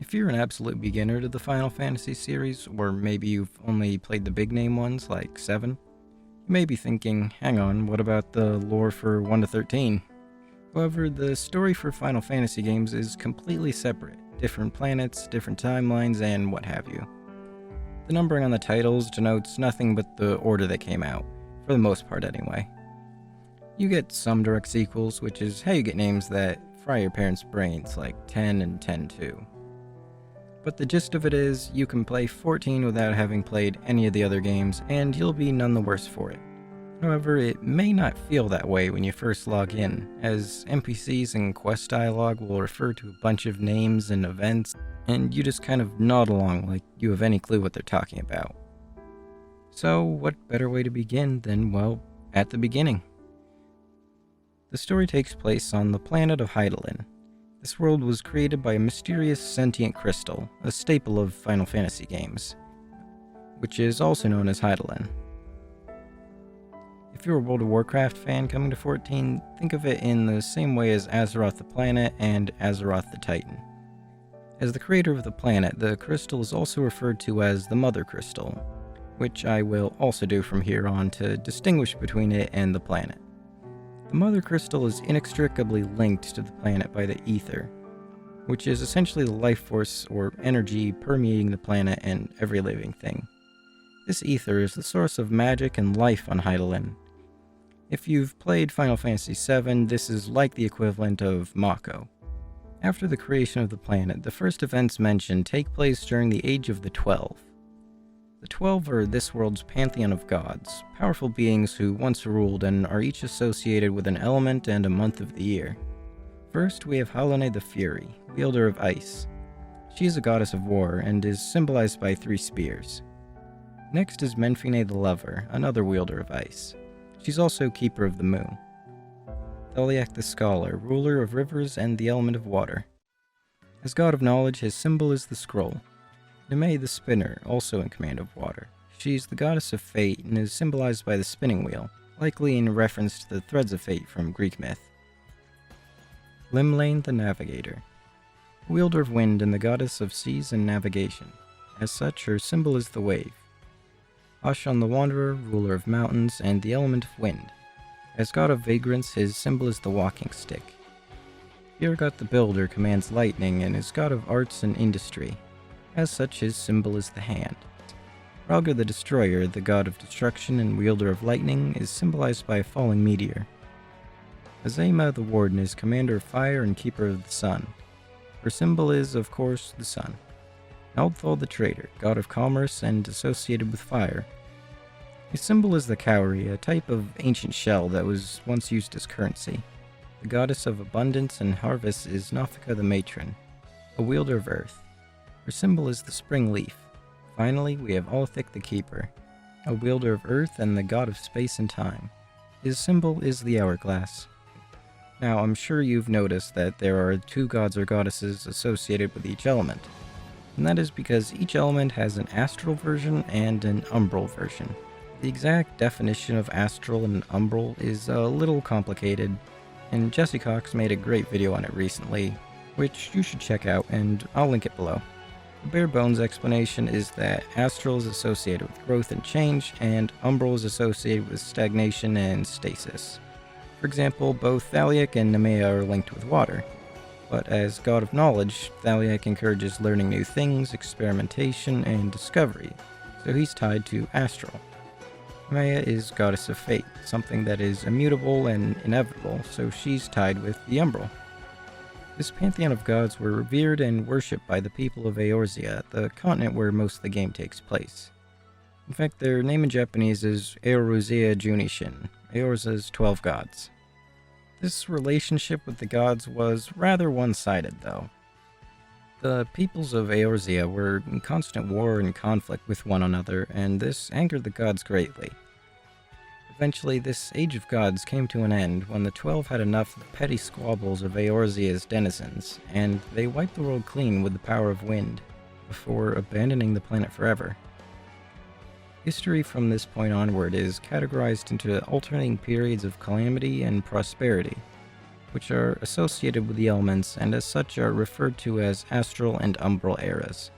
If you're an absolute beginner to the Final Fantasy series, or maybe you've only played the big name ones like 7, you may be thinking, hang on, what about the lore for 1 to 13? However, the story for Final Fantasy games is completely separate, different planets, different timelines, and what have you. The numbering on the titles denotes nothing but the order they came out, for the most part anyway. You get some direct sequels, which is how you get names that fry your parents' brains, like 10 and 10-2. But the gist of it is, you can play 14 without having played any of the other games, and you'll be none the worse for it. However, it may not feel that way when you first log in, as NPCs and quest dialogue will refer to a bunch of names and events, and you just kind of nod along like you have any clue what they're talking about. So, what better way to begin than, well, at the beginning? The story takes place on the planet of Hydaelyn. This world was created by a mysterious sentient crystal, a staple of Final Fantasy games, which is also known as Hydaelyn. If you're a World of Warcraft fan coming to 14, think of it in the same way as Azeroth the planet and Azeroth the Titan. As the creator of the planet, the crystal is also referred to as the Mother Crystal, which I will also do from here on to distinguish between it and the planet. The Mother Crystal is inextricably linked to the planet by the ether, which is essentially the life force or energy permeating the planet and every living thing. This ether is the source of magic and life on Hydaelyn. If you've played Final Fantasy VII, this is like the equivalent of Mako. After the creation of the planet, the first events mentioned take place during the Age of the 12. The 12 are this world's pantheon of gods, powerful beings who once ruled and are each associated with an element and a month of the year. First, we have Hydaelyn the Fury, wielder of ice. She is a goddess of war and is symbolized by 3 spears. Next is Menphine the Lover, another wielder of ice. She's also keeper of the moon. Thaliak the Scholar, ruler of rivers and the element of water. As god of knowledge, his symbol is the scroll. Neme the Spinner, also in command of water. She's the goddess of fate and is symbolized by the spinning wheel, likely in reference to the threads of fate from Greek myth. Limlane the Navigator, wielder of wind and the goddess of seas and navigation. As such, her symbol is the wave. Ashan the Wanderer, ruler of mountains and the element of wind. As god of vagrants, his symbol is the walking stick. Bjergot the Builder commands lightning and is god of arts and industry. As such, his symbol is the hand. Ralga the Destroyer, the god of destruction and wielder of lightning, is symbolized by a falling meteor. Azema the Warden is commander of fire and keeper of the sun. Her symbol is, of course, the sun. Aldthal the Trader, god of commerce and associated with fire. His symbol is the cowrie, a type of ancient shell that was once used as currency. The goddess of abundance and harvest is Nafika the Matron, a wielder of earth. Her symbol is the spring leaf. Finally, we have Althik the Keeper, a wielder of earth and the god of space and time. His symbol is the hourglass. Now, I'm sure you've noticed that there are 2 gods or goddesses associated with each element, and that is because each element has an astral version and an umbral version. The exact definition of astral and umbral is a little complicated, and Jesse Cox made a great video on it recently, which you should check out, and I'll link it below. The bare bones explanation is that astral is associated with growth and change, and umbral is associated with stagnation and stasis. For example, both Thaliak and Nemea are linked with water, but as god of knowledge, Thaliak encourages learning new things, experimentation, and discovery, so he's tied to astral. Nemea is goddess of fate, something that is immutable and inevitable, so she's tied with the umbral. This pantheon of gods were revered and worshipped by the people of Eorzea, the continent where most of the game takes place. In fact, their name in Japanese is Eorzea Junishin, Eorzea's 12 gods. This relationship with the gods was rather one-sided, though. The peoples of Eorzea were in constant war and conflict with one another, and this angered the gods greatly. Eventually, this Age of Gods came to an end when the 12 had enough of the petty squabbles of Eorzea's denizens, and they wiped the world clean with the power of wind, before abandoning the planet forever. History from this point onward is categorized into alternating periods of calamity and prosperity. which are associated with the elements and as such are referred to as astral and umbral eras.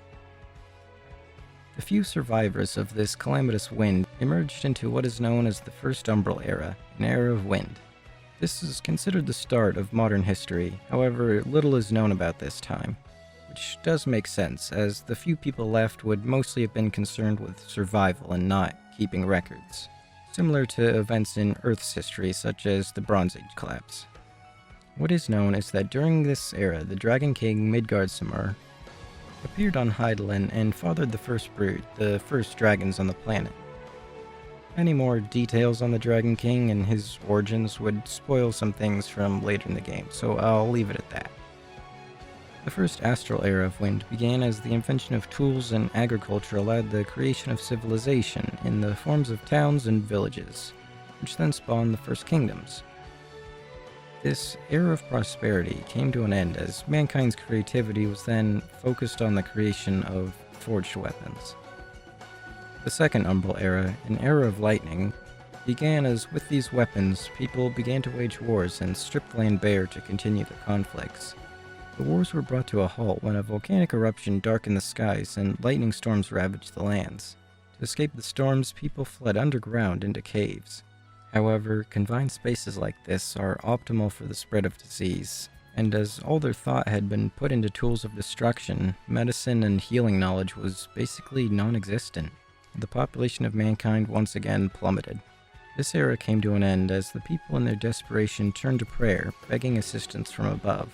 The few survivors of this calamitous wind emerged into what is known as the First Umbral Era, an era of wind. This is considered the start of modern history, however, little is known about this time, which does make sense, as the few people left would mostly have been concerned with survival and not keeping records, similar to events in Earth's history such as the Bronze Age collapse. What is known is that during this era, the Dragon King Midgardsormr appeared on Hydaelyn and fathered the first brood, the first dragons on the planet. Any more details on the Dragon King and his origins would spoil some things from later in the game, so I'll leave it at that. The first astral era of wind began as the invention of tools and agriculture allowed the creation of civilization in the forms of towns and villages, which then spawned the first kingdoms. This era of prosperity came to an end as mankind's creativity was then focused on the creation of forged weapons. The second Umbral Era, an era of lightning, began as with these weapons, people began to wage wars and strip the land bare to continue their conflicts. The wars were brought to a halt when a volcanic eruption darkened the skies and lightning storms ravaged the lands. To escape the storms, people fled underground into caves. However, confined spaces like this are optimal for the spread of disease, and as all their thought had been put into tools of destruction, medicine and healing knowledge was basically non-existent. The population of mankind once again plummeted. This era came to an end as the people in their desperation turned to prayer, begging assistance from above.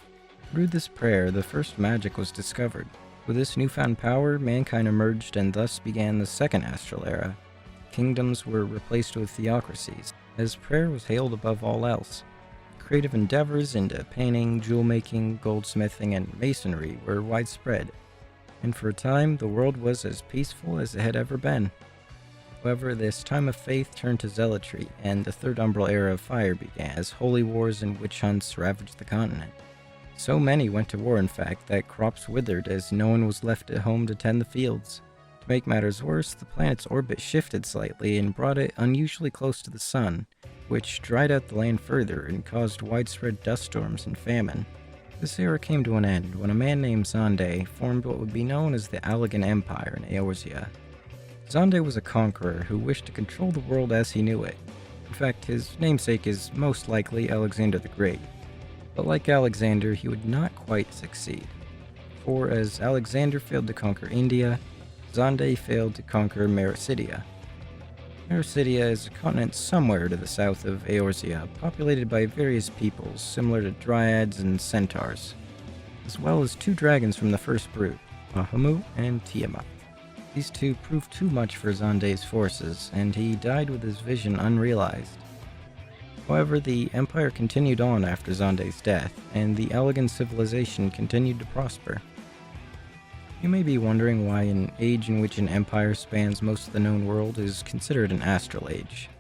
Through this prayer, the first magic was discovered. With this newfound power, mankind emerged and thus began the second astral era. Kingdoms were replaced with theocracies, as prayer was hailed above all else. Creative endeavors into painting, jewel-making, goldsmithing, and masonry were widespread, and for a time the world was as peaceful as it had ever been. However, this time of faith turned to zealotry, and the third Umbral Era of fire began as holy wars and witch hunts ravaged the continent. So many went to war, in fact, that crops withered as no one was left at home to tend the fields. To make matters worse, the planet's orbit shifted slightly and brought it unusually close to the sun, which dried out the land further and caused widespread dust storms and famine. This era came to an end when a man named Xande formed what would be known as the Allagan Empire in Eorzea. Xande was a conqueror who wished to control the world as he knew it. In fact, his namesake is most likely Alexander the Great. But like Alexander, he would not quite succeed. For as Alexander failed to conquer India, Xande failed to conquer Mericidia. Mericidia is a continent somewhere to the south of Eorzea, populated by various peoples similar to dryads and centaurs, as well as two dragons from the first brood, Mahamu and Tiamat. These two proved too much for Xande's forces, and he died with his vision unrealized. However, the empire continued on after Xande's death, and the Allagan civilization continued to prosper. You may be wondering why an age in which an empire spans most of the known world is considered an astral age.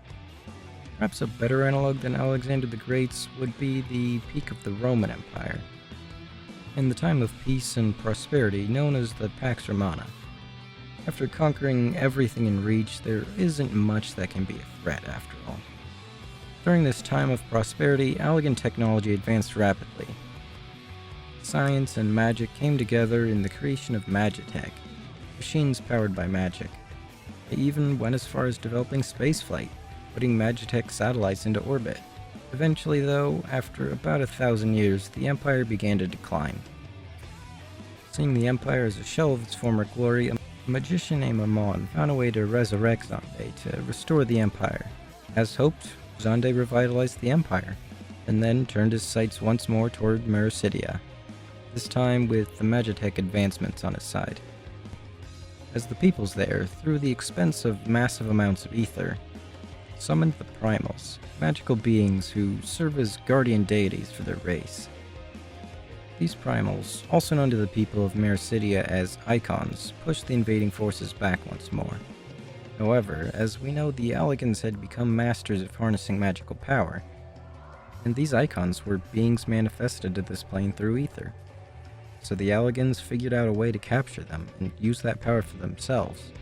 Perhaps a better analog than Alexander the Great's would be the peak of the Roman Empire, in the time of peace and prosperity known as the Pax Romana. After conquering everything in reach, there isn't much that can be a threat after all. During this time of prosperity, Allagan technology advanced rapidly. Science and magic came together in the creation of Magitech, machines powered by magic. They even went as far as developing spaceflight, putting Magitech satellites into orbit. Eventually though, after about 1,000 years, the Empire began to decline. Seeing the Empire as a shell of its former glory, a magician named Amon found a way to resurrect Xande to restore the Empire. As hoped, Xande revitalized the Empire, and then turned his sights once more toward Mericidia, this time with the Magitech advancements on his side. As the peoples there, through the expense of massive amounts of ether, summoned the Primals, magical beings who serve as guardian deities for their race. These Primals, also known to the people of Mericidia as Icons, pushed the invading forces back once more. However, as we know, the Allagans had become masters of harnessing magical power, and these Icons were beings manifested to this plane through ether. So the Allagans figured out a way to capture them and use that power for themselves.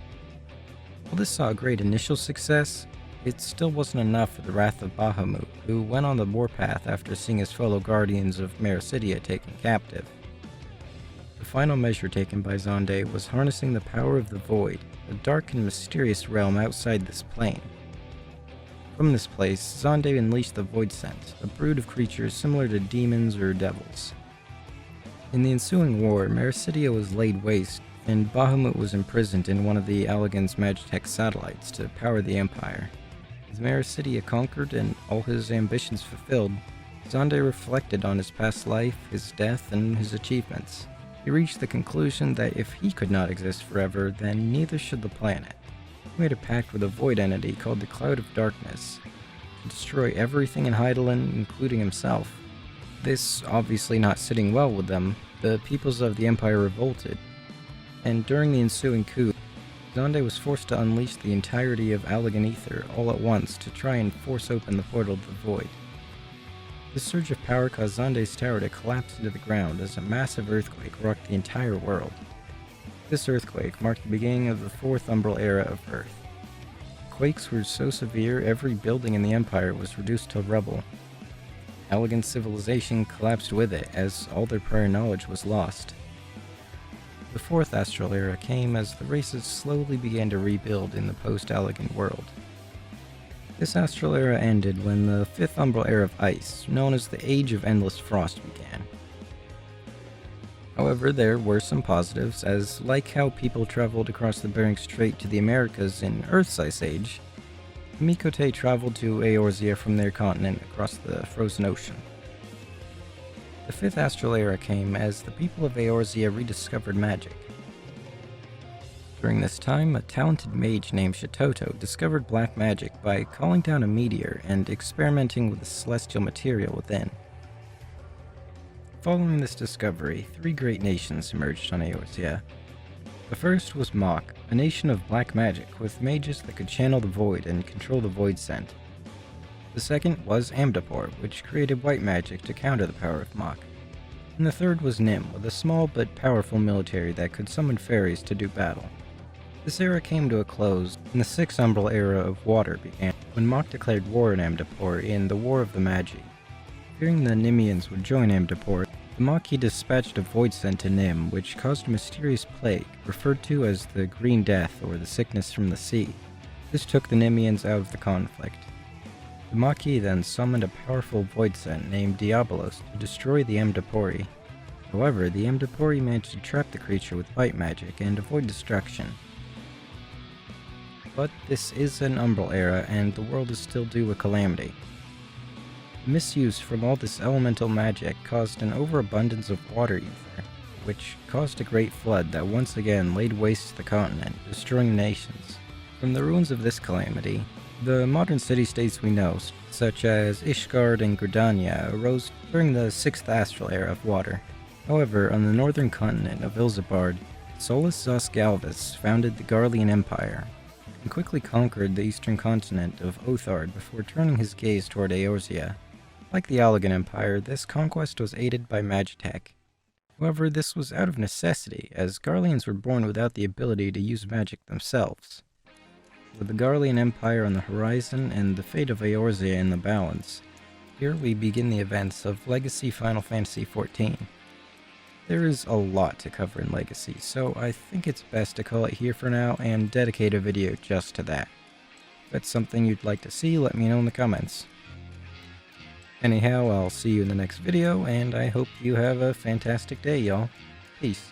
While this saw a great initial success, it still wasn't enough for the wrath of Bahamut, who went on the warpath after seeing his fellow guardians of Mericidia taken captive. The final measure taken by Xande was harnessing the power of the Void, a dark and mysterious realm outside this plane. From this place, Xande unleashed the Void Scent, a brood of creatures similar to demons or devils. In the ensuing war, Mericidia was laid waste, and Bahamut was imprisoned in one of the Allagan's Magitech satellites to power the Empire. With Mericidia conquered and all his ambitions fulfilled, Xande reflected on his past life, his death, and his achievements. He reached the conclusion that if he could not exist forever, then neither should the planet. He made a pact with a void entity called the Cloud of Darkness to destroy everything in Hydaelyn, including himself. This obviously not sitting well with them, the peoples of the Empire revolted, and during the ensuing coup, Xande was forced to unleash the entirety of Allagan Ether all at once to try and force open the portal to the Void. This surge of power caused Xande's tower to collapse into the ground as a massive earthquake rocked the entire world. This earthquake marked the beginning of the Fourth Umbral Era of Earth. Quakes were so severe every building in the Empire was reduced to rubble. Allagan's civilization collapsed with it as all their prior knowledge was lost. The Fourth Astral Era came as the races slowly began to rebuild in the post-Allagan world. This Astral Era ended when the Fifth Umbral Era of Ice, known as the Age of Endless Frost, began. However, there were some positives, as like how people traveled across the Bering Strait to the Americas in Earth's Ice Age, Mikote traveled to Eorzea from their continent across the frozen ocean. The Fifth Astral Era came as the people of Eorzea rediscovered magic. During this time, a talented mage named Shitoto discovered black magic by calling down a meteor and experimenting with the celestial material within. Following this discovery, three great nations emerged on Eorzea. The first was Mach, a nation of black magic with mages that could channel the void and control the void scent. The second was Amdapor, which created white magic to counter the power of Mach. And the third was Nim, with a small but powerful military that could summon fairies to do battle. This era came to a close, and the Sixth Umbral Era of Water began, when Mach declared war on Amdapor in the War of the Magi. Fearing the Nimians would join Amdapor, the Maquis dispatched a void scent to Nim, which caused a mysterious plague, referred to as the Green Death or the Sickness from the Sea. This took the Nimians out of the conflict. The Maquis then summoned a powerful void scent named Diabolos to destroy the Amdapori. However, the Amdapori managed to trap the creature with bite magic and avoid destruction. But this is an Umbral Era, and the world is still due a calamity. Misuse from all this elemental magic caused an overabundance of water ether, which caused a great flood that once again laid waste the continent, destroying nations. From the ruins of this calamity, the modern city-states we know, such as Ishgard and Gridania, arose during the Sixth Astral Era of Water. However, on the northern continent of Ilzabard, Solus Zosgalvis founded the Garlean Empire, and quickly conquered the eastern continent of Othard before turning his gaze toward Eorzea. Like the Allagan Empire, this conquest was aided by Magitech. However, this was out of necessity, as Garleans were born without the ability to use magic themselves. With the Garlean Empire on the horizon and the fate of Eorzea in the balance, here we begin the events of Legacy Final Fantasy XIV. There is a lot to cover in Legacy, so I think it's best to call it here for now and dedicate a video just to that. If that's something you'd like to see, let me know in the comments. Anyhow, I'll see you in the next video, and I hope you have a fantastic day, y'all. Peace.